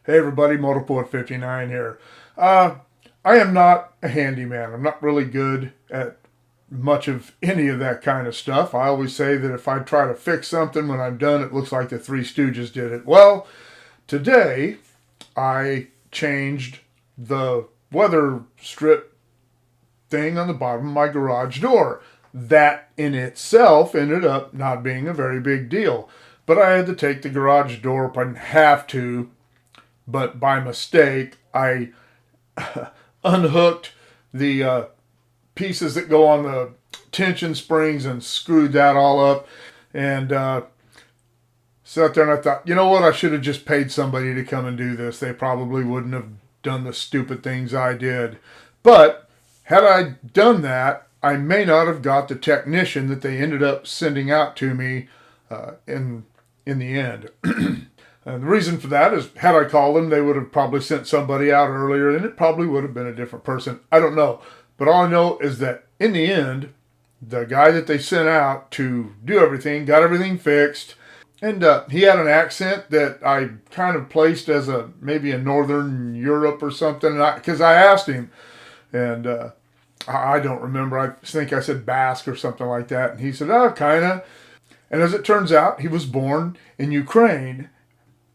Hey everybody, Motorport59 here. Uh, I am not a handyman. I'm not really good at much of any of that kind of stuff. I always say that if I try to fix something when I'm done, it looks like the Three Stooges did it. Well, today I changed the weather strip thing on the bottom of my garage door. That in itself ended up not being a very big deal. But I had to take the garage door up. I didn't have to, but by mistake, I unhooked the pieces that go on the tension springs and screwed that all up. And sat there and I thought, you know what? I should have just paid somebody to come and do this. They probably wouldn't have done the stupid things I did. But had I done that, I may not have got the technician that they ended up sending out to me in the end. And the reason for that is, had I called them, they would have probably sent somebody out earlier, and it probably would have been a different person. I don't know. But all I know is that in the end, the guy that they sent out to do everything got everything fixed. And he had an accent that I kind of placed as maybe a Northern Europe or something. Because I asked him, and I don't remember. I think I said Basque or something like that. And he said, oh, kind of. And as it turns out, he was born in Ukraine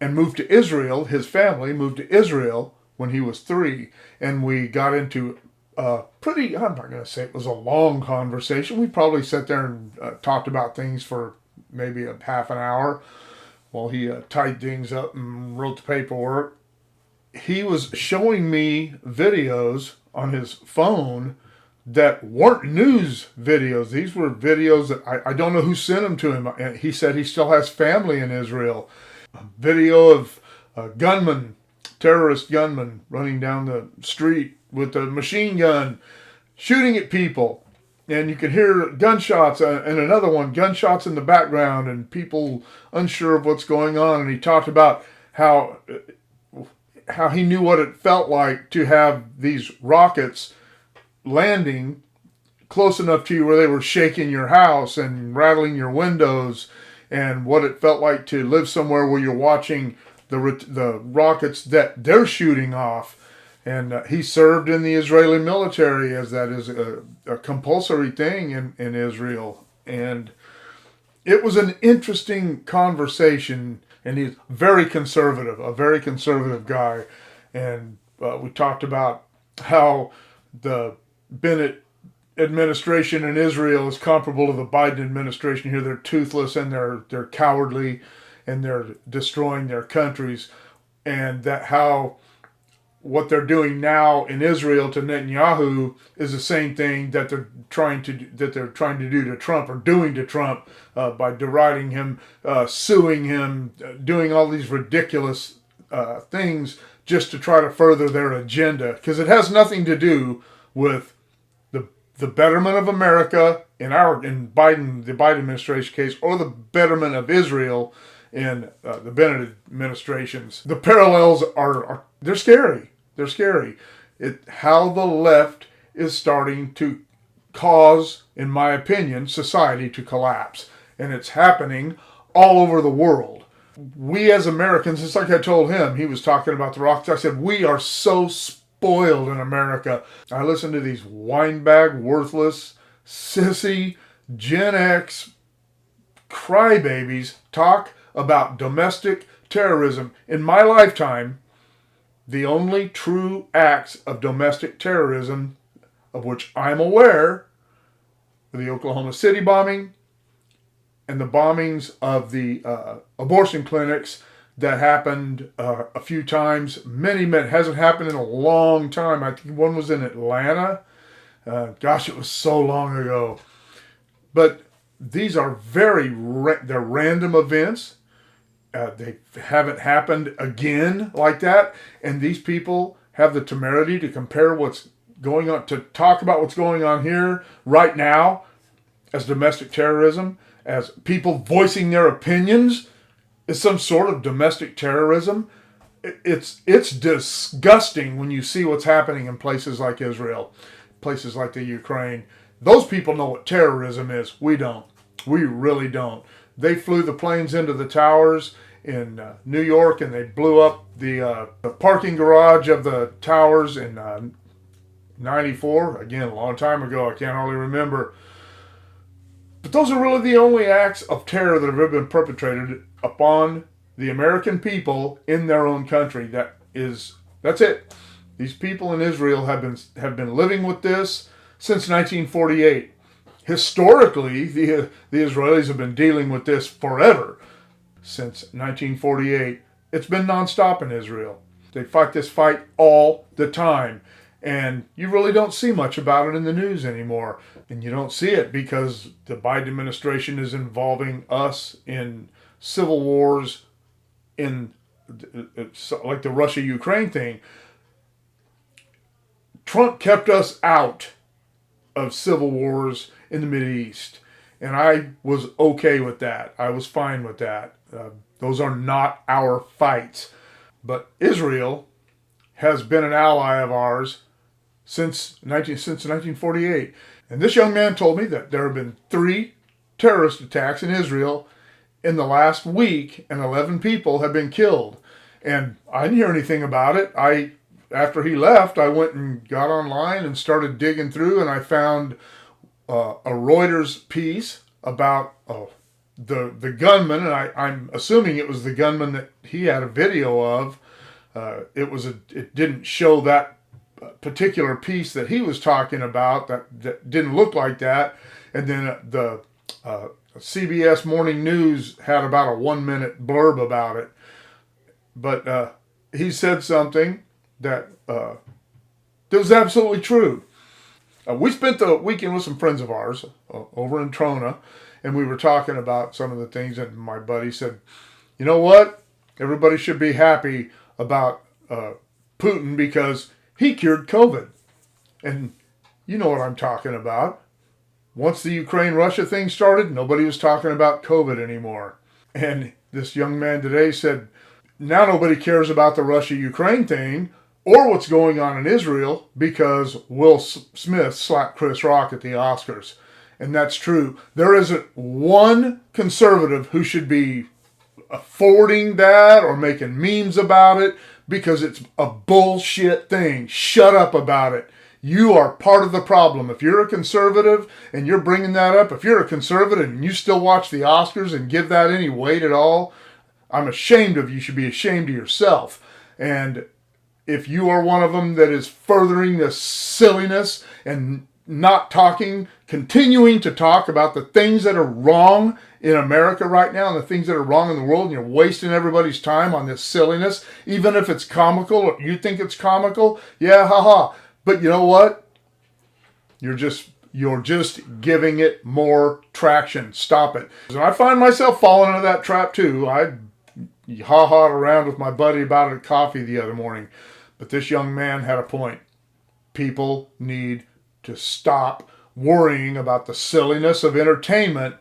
and moved to Israel. His family moved to Israel when he was 3. And we got into I'm not going to say it was a long conversation. We probably sat there and talked about things for maybe a half an hour while he tied things up and wrote the paperwork. He was showing me videos on his phone that weren't news videos. These were videos that I don't know who sent them to him. And he said he still has family in Israel. A video of a gunman, terrorist gunman, running down the street with a machine gun, shooting at people. And you could hear gunshots, and another one, gunshots in the background, and people unsure of what's going on. And he talked about how he knew what it felt like to have these rockets landing close enough to you where they were shaking your house and rattling your windows, and what it felt like to live somewhere where you're watching the rockets that they're shooting off. And he served in the Israeli military, as that is a compulsory thing in Israel. And it was an interesting conversation, and he's a very conservative guy. And we talked about how the Bennett administration in Israel is comparable to the Biden administration here. They're toothless and they're cowardly, and they're destroying their countries, and that how what they're doing now in Israel to Netanyahu is the same thing that they're trying to do to Trump, or doing to Trump, by deriding him, suing him, doing all these ridiculous things just to try to further their agenda, because it has nothing to do with the betterment of America in the Biden administration case, or the betterment of Israel in the Bennett administrations. The parallels are they're scary. They're scary. How the left is starting to cause, in my opinion, society to collapse, and it's happening all over the world. We as Americans, it's like I told him. He was talking about the rockets. I said, we are so spoiled in America. I listen to these winebag, worthless, sissy, Gen X crybabies talk about domestic terrorism. In my lifetime, the only true acts of domestic terrorism of which I'm aware are the Oklahoma City bombing and the bombings of the abortion clinics that happened a few times. Many hasn't happened in a long time. I think one was in Atlanta. Gosh, it was so long ago. But these are they're random events. They haven't happened again like that. And these people have the temerity to compare what's going on, to talk about what's going on here right now as domestic terrorism, as people voicing their opinions is some sort of domestic terrorism. It's disgusting when you see what's happening in places like Israel, places like the Ukraine. Those people know what terrorism is. We don't. We really don't. They flew the planes into the towers in New York, and they blew up the parking garage of the towers in '94. Again, a long time ago. I can't hardly remember. But those are really the only acts of terror that have ever been perpetrated upon the American people in their own country. That's it. These people in Israel have been living with this since 1948. Historically, the Israelis have been dealing with this forever. Since 1948, it's been nonstop in Israel. They fight this fight all the time. And you really don't see much about it in the news anymore. And you don't see it because the Biden administration is involving us in civil wars, in like the Russia-Ukraine thing. Trump kept us out of civil wars in the Mideast. And I was okay with that. I was fine with that. Those are not our fights. But Israel has been an ally of ours since 1948. And this young man told me that there have been 3 terrorist attacks in Israel in the last week, and 11 people have been killed. And I didn't hear anything about it. After he left, I went and got online and started digging through, and I found a Reuters piece about the gunman, and I'm assuming it was the gunman that he had a video of. It didn't show that particular piece that he was talking about. That didn't look like that. And then the CBS Morning News had about a 1-minute blurb about it. But he said something that was absolutely true. We spent the weekend with some friends of ours over in Trona, and we were talking about some of the things, and my buddy said, you know what? Everybody should be happy about Putin because he cured COVID. And you know what I'm talking about. Once the Ukraine-Russia thing started, nobody was talking about COVID anymore. And this young man today said, now nobody cares about the Russia-Ukraine thing or what's going on in Israel because Will Smith slapped Chris Rock at the Oscars. And that's true. There isn't one conservative who should be forwarding that or making memes about it because it's a bullshit thing. Shut up about it. You are part of the problem. If you're a conservative and you're bringing that up, if you're a conservative and you still watch the Oscars and give that any weight at all, I'm ashamed of you. You should be ashamed of yourself. And if you are one of them that is furthering this silliness and not talking, continuing to talk about the things that are wrong in America right now and the things that are wrong in the world, and you're wasting everybody's time on this silliness, even if it's comical or you think it's comical, yeah, haha. But you know what? You're just giving it more traction. Stop it. And I find myself falling into that trap too. I ha-ha'd around with my buddy about it at coffee the other morning. But this young man had a point. People need to stop worrying about the silliness of entertainment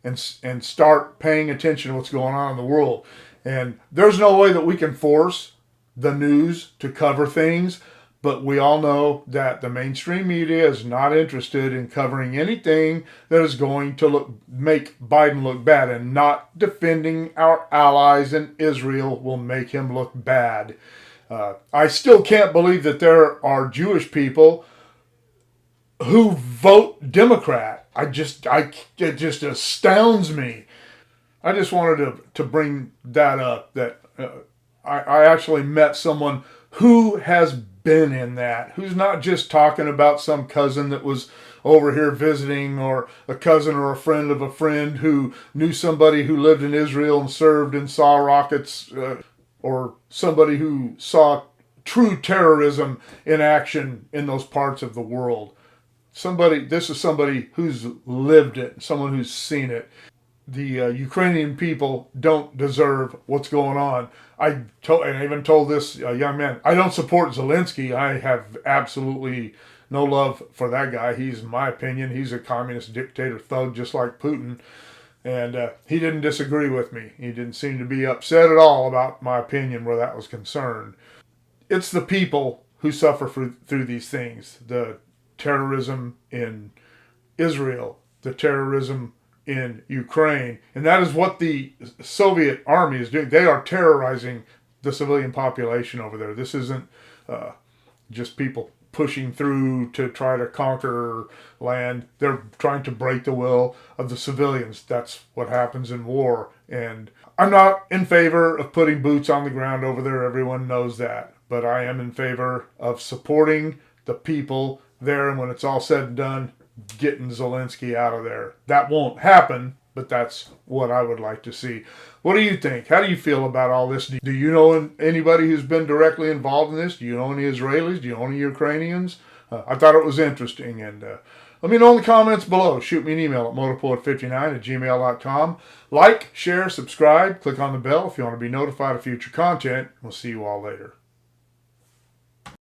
and start paying attention to what's going on in the world. And there's no way that we can force the news to cover things, but we all know that the mainstream media is not interested in covering anything that is going to make Biden look bad, and not defending our allies in Israel will make him look bad. I still can't believe that there are Jewish people who vote Democrat. It just astounds me. I just wanted to bring that up, that I actually met someone who has been in that, who's not just talking about some cousin that was over here visiting, or a cousin or a friend of a friend who knew somebody who lived in Israel and served and saw rockets, or somebody who saw true terrorism in action in those parts of the world. This is somebody who's lived it, someone who's seen it. The Ukrainian people don't deserve what's going on. I even told this young man, I don't support Zelensky. I have absolutely no love for that guy. He's, in my opinion, he's a communist dictator thug just like Putin. And he didn't disagree with me. He didn't seem to be upset at all about my opinion where that was concerned. It's the people who suffer through these things. The terrorism in Israel, the terrorism in Ukraine. And that is what the Soviet army is doing. They are terrorizing the civilian population over there. This isn't just people pushing through to try to conquer land. They're trying to break the will of the civilians. That's what happens in war. And I'm not in favor of putting boots on the ground over there. Everyone knows that. But I am in favor of supporting the people there. And when it's all said and done, getting Zelensky out of there. That won't happen, but that's what I would like to see. What do you think? How do you feel about all this? Do you know anybody who's been directly involved in this? Do you know any Israelis? Do you know any Ukrainians? I thought it was interesting. And let me know in the comments below. Shoot me an email at motorpoet59@gmail.com. Like, share, subscribe, click on the bell if you want to be notified of future content. We'll see you all later.